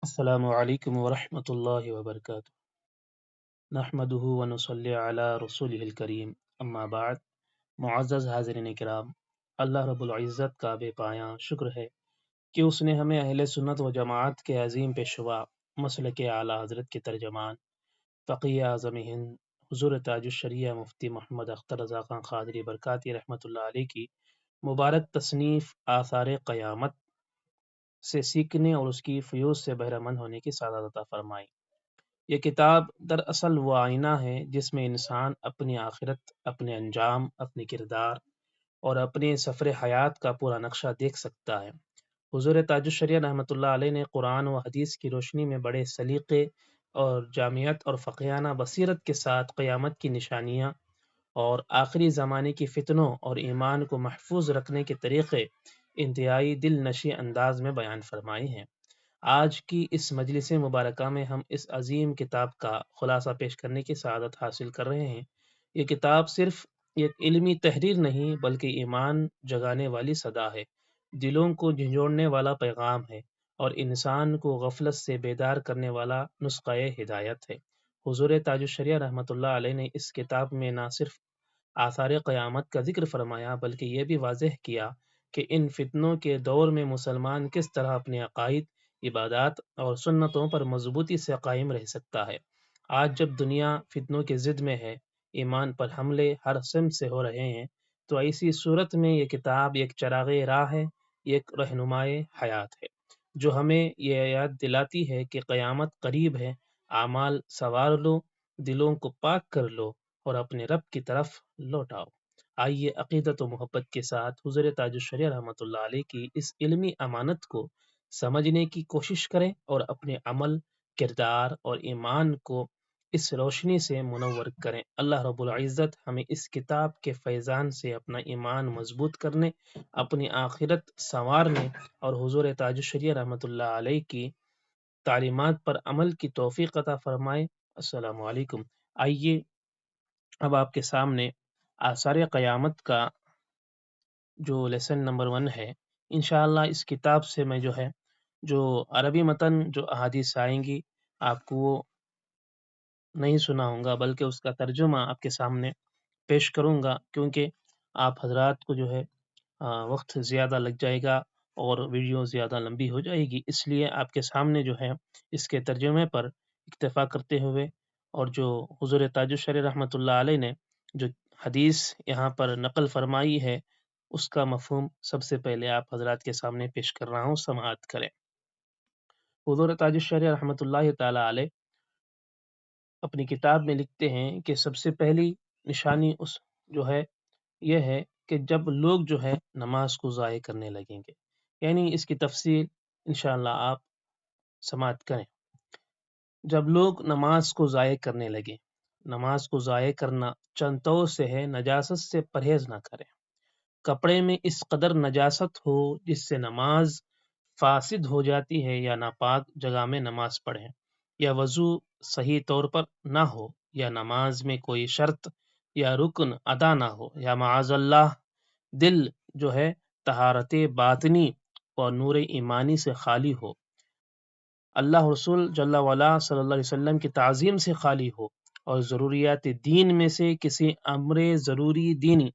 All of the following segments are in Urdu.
السلام علیکم ورحمۃ اللہ وبرکاتہ نحمده ونصلی علی رسوله الکریم اما بعد معزز حاضرین کرام، اللہ رب العزت کا بے پایاں شکر ہے کہ اس نے ہمیں اہل سنت و جماعت کے عظیم پیشوا مسلک اعلیٰ حضرت کے ترجمان فقیہ اعظم ہند حضور تاج الشریعہ مفتی محمد اختر رضا خان قادری برکاتی رحمۃ اللہ علیہ کی مبارک تصنیف آثار قیامت سے سیکھنے اور اس کی فیوز سے بہرہ مند ہونے کی سعادت عطا فرمائی۔ یہ کتاب دراصل وہ آئینہ ہے جس میں انسان اپنی آخرت، اپنے انجام، اپنے کردار اور اپنے سفر حیات کا پورا نقشہ دیکھ سکتا ہے۔ حضور تاج الشریعہ رحمۃ اللہ علیہ نے قرآن و حدیث کی روشنی میں بڑے سلیقے اور جامعیت اور فقیانہ بصیرت کے ساتھ قیامت کی نشانیاں اور آخری زمانے کی فتنوں اور ایمان کو محفوظ رکھنے کے طریقے انتہائی دل نشیں انداز میں بیان فرمائے ہیں۔ آج کی اس مجلس مبارکہ میں ہم اس عظیم کتاب کا خلاصہ پیش کرنے کی سعادت حاصل کر رہے ہیں۔ یہ کتاب صرف ایک علمی تحریر نہیں بلکہ ایمان جگانے والی صدا ہے، دلوں کو جھنجھوڑنے والا پیغام ہے اور انسان کو غفلت سے بیدار کرنے والا نسخہ ہدایت ہے۔ حضور تاج الشریعہ رحمۃ اللہ علیہ نے اس کتاب میں نہ صرف آثار قیامت کا ذکر فرمایا بلکہ یہ بھی واضح کیا کہ ان فتنوں کے دور میں مسلمان کس طرح اپنے عقائد، عبادات اور سنتوں پر مضبوطی سے قائم رہ سکتا ہے۔ آج جب دنیا فتنوں کے ضد میں ہے، ایمان پر حملے ہر سمت سے ہو رہے ہیں، تو ایسی صورت میں یہ کتاب ایک چراغ راہ ہے، ایک رہنمائے حیات ہے، جو ہمیں یہ یاد دلاتی ہے کہ قیامت قریب ہے۔ اعمال سنوار لو، دلوں کو پاک کر لو اور اپنے رب کی طرف لوٹ آؤ۔ آئیے عقیدت و محبت کے ساتھ حضور تاج الشریعہ رحمۃ اللہ علیہ کی اس علمی امانت کو سمجھنے کی کوشش کریں اور اپنے عمل، کردار اور ایمان کو اس روشنی سے منور کریں۔ اللہ رب العزت ہمیں اس کتاب کے فیضان سے اپنا ایمان مضبوط کرنے، اپنی آخرت سنوارنے اور حضور تاج الشریعہ رحمۃ اللہ علیہ کی تعلیمات پر عمل کی توفیق عطا فرمائے۔ السلام علیکم۔ آئیے اب آپ کے سامنے آثار قیامت کا جو لیسن نمبر 1 ہے، انشاءاللہ اس کتاب سے میں جو عربی متن جو احادیث آئیں گی آپ کو وہ نہیں سنا ہوں گا بلکہ اس کا ترجمہ آپ کے سامنے پیش کروں گا، کیونکہ آپ حضرات کو وقت زیادہ لگ جائے گا اور ویڈیو زیادہ لمبی ہو جائے گی، اس لیے آپ کے سامنے اس کے ترجمے پر اکتفا کرتے ہوئے اور جو حضور تاج الشریعہ رحمۃ اللہ علیہ نے جو حدیث یہاں پر نقل فرمائی ہے اس کا مفہوم سب سے پہلے آپ حضرات کے سامنے پیش کر رہا ہوں، سماعت کریں۔ حضور تاج الشریعہ رحمۃ اللہ تعالی علیہ اپنی کتاب میں لکھتے ہیں کہ سب سے پہلی نشانی یہ ہے کہ جب لوگ نماز کو ضائع کرنے لگیں گے، یعنی اس کی تفصیل انشاءاللہ آپ سماعت کریں۔ جب لوگ نماز کو ضائع کرنے لگے، نماز کو ضائع کرنا چند طور سے ہے، نجاست سے پرہیز نہ کریں۔ کپڑے میں اس قدر نجاست ہو جس سے نماز فاسد ہو جاتی ہے، یا ناپاک جگہ میں نماز پڑھیں، یا وضو صحیح طور پر نہ ہو، یا نماز میں کوئی شرط یا رکن ادا نہ ہو، یا معاذ اللہ دل طہارت باطنی اور نور ایمانی سے خالی ہو، اللہ رسول جل وعلا صلی اللہ علیہ وسلم کی تعظیم سے خالی ہو، اور ضروریات دین میں سے کسی امر ضروری دینی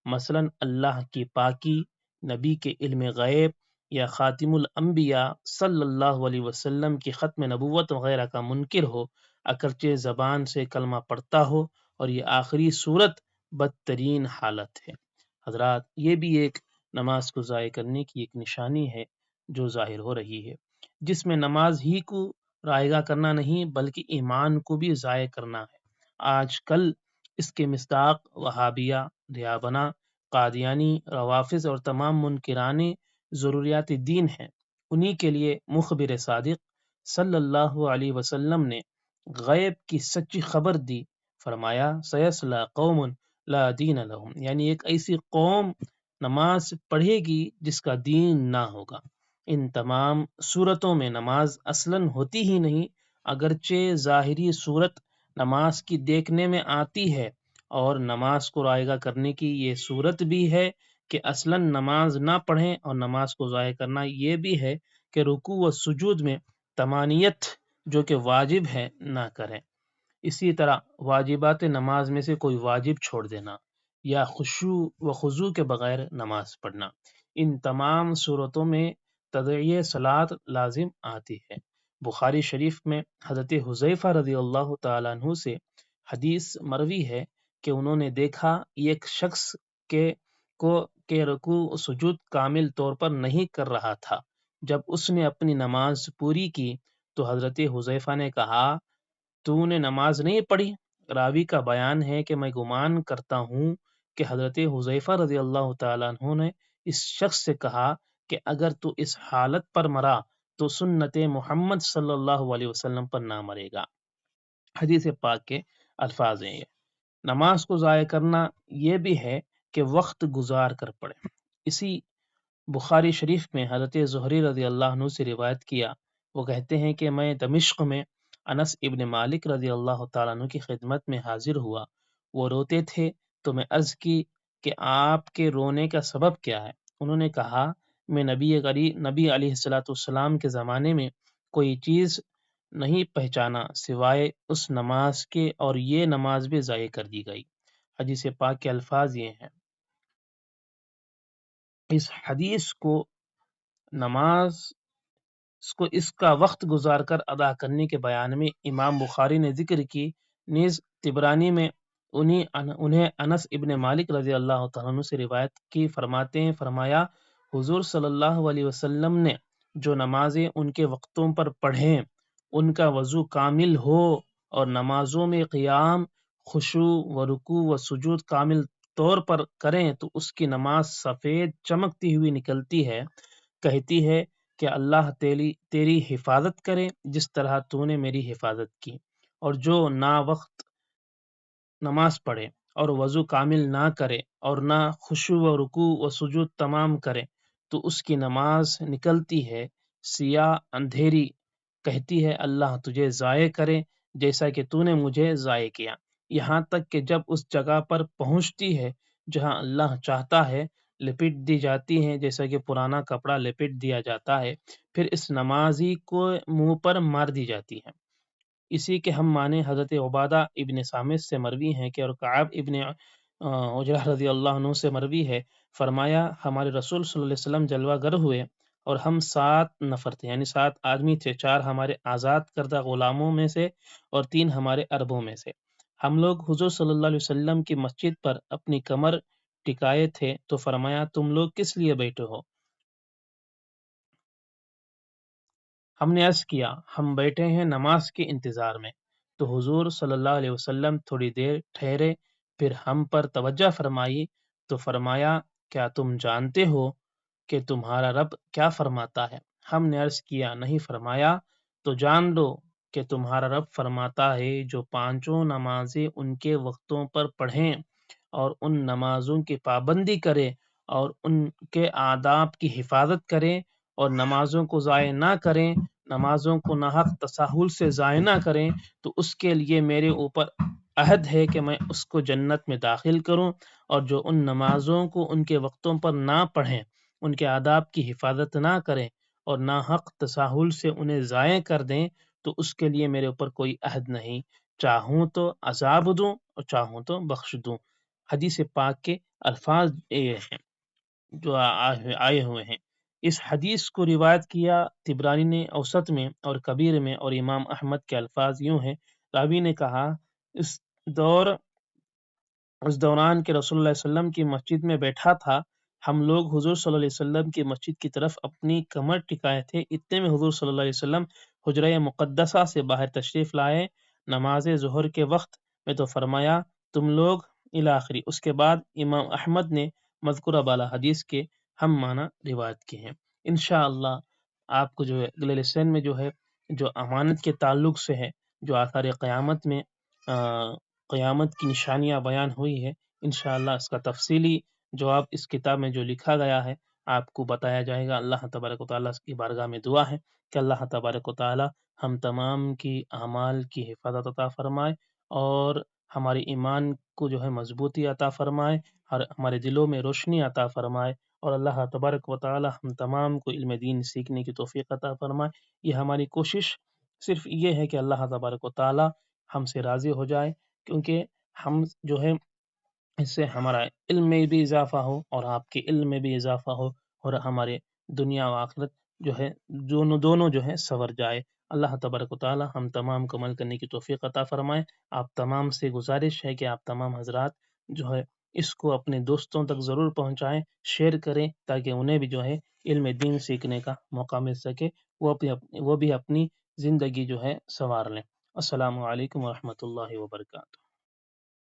مثلا اللہ کی پاکی، نبی کے علم غیب یا خاتم الانبیاء صلی اللہ علیہ وسلم کی ختم نبوت وغیرہ کا منکر ہو، اگرچہ زبان سے کلمہ پڑھتا ہو، اور یہ آخری صورت بدترین حالت ہے۔ حضرات، یہ بھی ایک نماز کو ضائع کرنے کی ایک نشانی ہے جو ظاہر ہو رہی ہے، جس میں نماز ہی کو رائگاں کرنا نہیں بلکہ ایمان کو بھی ضائع کرنا ہے۔ آج کل اس کے مصداق وہابیہ، دیابنا، قادیانی، روافظ اور تمام منکران ضروریات دین ہیں۔ انہی کے لیے مخبر صادق صلی اللہ علیہ وسلم نے غیب کی سچی خبر دی، فرمایا سیصلی قوم لا دین لہم، یعنی ایک ایسی قوم نماز پڑھے گی جس کا دین نہ ہوگا۔ ان تمام صورتوں میں نماز اصلاً ہوتی ہی نہیں، اگرچہ ظاہری صورت نماز کی دیکھنے میں آتی ہے، اور نماز کو رائگاں کرنے کی یہ صورت بھی ہے کہ اصلاً نماز نہ پڑھیں، اور نماز کو ضائع کرنا یہ بھی ہے کہ رکوع و سجود میں تمانیت جو کہ واجب ہے نہ کریں۔ اسی طرح واجبات نماز میں سے کوئی واجب چھوڑ دینا یا خشوع و خضوع کے بغیر نماز پڑھنا، ان تمام صورتوں میں تضیع صلاۃ لازم آتی ہے۔ بخاری شریف میں حضرت حذیفہ رضی اللہ تعالیٰ عنہ سے حدیث مروی ہے کہ انہوں نے دیکھا ایک شخص کے رکوع و سجود کامل طور پر نہیں کر رہا تھا۔ جب اس نے اپنی نماز پوری کی تو حضرت حذیفہ نے کہا، تو نے نماز نہیں پڑھی؟ راوی کا بیان ہے کہ میں گمان کرتا ہوں کہ حضرت حذیفہ رضی اللہ تعالیٰ عنہ نے اس شخص سے کہا کہ اگر تو اس حالت پر مرا تو سنت محمد صلی اللہ علیہ وسلم پر نہ مرے گا۔ حدیث پاک کے الفاظ ہیں یہ۔ نماز کو ضائع کرنا یہ بھی ہے کہ وقت گزار کر پڑھے۔ اسی بخاری شریف میں حضرت زہری رضی اللہ عنہ سے روایت کیا، وہ کہتے ہیں کہ میں دمشق میں انس ابن مالک رضی اللہ تعالیٰ عنہ کی خدمت میں حاضر ہوا۔ وہ روتے تھے تو میں عرض کی کہ آپ کے رونے کا سبب کیا ہے؟ انہوں نے کہا، میں نبی علیہ الصلوۃ والسلام کے زمانے میں کوئی چیز نہیں پہچانا سوائے اس نماز کے، اور یہ نماز بھی ضائع کر دی گئی۔ حدیث پاک کے الفاظ یہ ہیں۔ اس حدیث کو نماز کو اس کا وقت گزار کر ادا کرنے کے بیان میں امام بخاری نے ذکر کی، نیز طبرانی میں انہیں انس ابن مالک رضی اللہ تعالیٰ عنہ سے روایت کی، فرماتے ہیں، فرمایا حضور صلی اللہ علیہ وسلم نے جو نمازیں ان کے وقتوں پر پڑھیں، ان کا وضو کامل ہو اور نمازوں میں قیام، خشوع و رکوع و سجود کامل طور پر کریں تو اس کی نماز سفید چمکتی ہوئی نکلتی ہے، کہتی ہے کہ اللہ تیری حفاظت کرے جس طرح تو نے میری حفاظت کی۔ اور جو نا وقت نماز پڑھے اور وضو کامل نہ کرے اور نہ خشوع و رکوع و سجود تمام کرے تو اس کی نماز نکلتی ہے سیاہ اندھیری، کہتی ہے اللہ تجھے ضائع کرے جیسا کہ تو نے مجھے ضائع کیا، یہاں تک کہ جب اس جگہ پر پہنچتی ہے جہاں اللہ چاہتا ہے لپٹ دی جاتی ہیں، جیسا کہ پرانا کپڑا لپٹ دیا جاتا ہے، پھر اس نمازی کو منہ پر مار دی جاتی ہے۔ اسی کے ہم معنی حضرت عبادہ ابن صامت سے مروی ہیں کہ اور کعب ابن عجرہ رضی اللہ عنہ سے مروی ہے، فرمایا ہمارے رسول صلی اللہ علیہ وسلم جلوہ گر ہوئے اور ہم 7 نفر تھے، یعنی 7 آدمی تھے، 4 ہمارے آزاد کردہ غلاموں میں سے اور 3 ہمارے عربوں میں سے۔ ہم لوگ حضور صلی اللہ علیہ وسلم کی مسجد پر اپنی کمر ٹکائے تھے تو فرمایا تم لوگ کس لیے بیٹھے ہو؟ ہم نے عرض کیا ہم بیٹھے ہیں نماز کے انتظار میں۔ تو حضور صلی اللہ علیہ وسلم تھوڑی دیر ٹھہرے، پھر ہم پر توجہ فرمائی تو فرمایا کیا تم جانتے ہو کہ تمہارا رب کیا فرماتا ہے؟ ہم نے عرض کیا نہیں۔ فرمایا تو جان لو کہ تمہارا رب فرماتا ہے جو 5 نمازیں ان کے وقتوں پر پڑھیں اور ان نمازوں کی پابندی کرے اور ان کے آداب کی حفاظت کریں اور نمازوں کو ضائع نہ کریں، نمازوں کو ناحق تساہل سے ضائع نہ کریں، تو اس کے لیے میرے اوپر عہد ہے کہ میں اس کو جنت میں داخل کروں، اور جو ان نمازوں کو ان کے وقتوں پر نہ پڑھیں، ان کے آداب کی حفاظت نہ کریں اور ناحق تساہل سے انہیں ضائع کر دیں تو اس کے لیے میرے اوپر کوئی عہد نہیں، چاہوں تو عذاب دوں اور چاہوں تو بخش دوں۔ حدیث پاک کے الفاظ یہ ہیں جو آئے ہوئے ہیں۔ اس حدیث کو روایت کیا طبرانی نے اوسط میں اور کبیر میں، اور امام احمد کے الفاظ یوں ہیں، راوی نے کہا اس دوران کے رسول اللہ صلی اللہ علیہ وسلم کی مسجد میں بیٹھا تھا، ہم لوگ حضور صلی اللہ علیہ وسلم کی مسجد کی طرف اپنی کمر ٹکائے تھے، اتنے میں حضور صلی اللہ علیہ وسلم حجرہ مقدسہ سے باہر تشریف لائے نماز ظہر کے وقت میں، تو فرمایا تم لوگ الی آخری۔ اس کے بعد امام احمد نے مذکورہ بالا حدیث کے ہم معنی روایت کی ہیں۔ انشاءاللہ آپ کو جو ہے اگلے لیسن میں جو ہے جو امانت کے تعلق سے ہے، جو آثار قیامت میں قیامت کی نشانیاں بیان ہوئی ہے، انشاءاللہ اس کا تفصیلی جواب اس کتاب میں جو لکھا گیا ہے آپ کو بتایا جائے گا۔ اللہ تبارک و تعالیٰ کی بارگاہ میں دعا ہے کہ اللہ تبارک و تعالیٰ ہم تمام کی اعمال کی حفاظت عطا فرمائے اور ہمارے ایمان کو جو ہے مضبوطی عطا فرمائے اور ہمارے دلوں میں روشنی عطا فرمائے اور اللہ تبارک و تعالی ہم تمام کو علم دین سیکھنے کی توفیق عطا فرمائے۔ یہ ہماری کوشش صرف یہ ہے کہ اللہ تبارک و تعالی ہم سے راضی ہو جائے، کیونکہ ہم جو ہے اس سے ہمارا علم میں بھی اضافہ ہو اور آپ کے علم میں بھی اضافہ ہو، اور ہمارے دنیا و آخرت جو ہے دونوں جو ہے سنور جائے۔ اللہ تبارک و تعالی ہم تمام کو عمل کرنے کی توفیق عطا فرمائے۔ آپ تمام سے گزارش ہے کہ آپ تمام حضرات جو ہے اس کو اپنے دوستوں تک ضرور پہنچائیں، شیئر کریں، تاکہ انہیں بھی جو ہے علم دین سیکھنے کا موقع مل سکے، وہ بھی اپنی زندگی جو ہے سنوار لیں۔ السلام علیکم ورحمۃ اللہ وبرکاتہ۔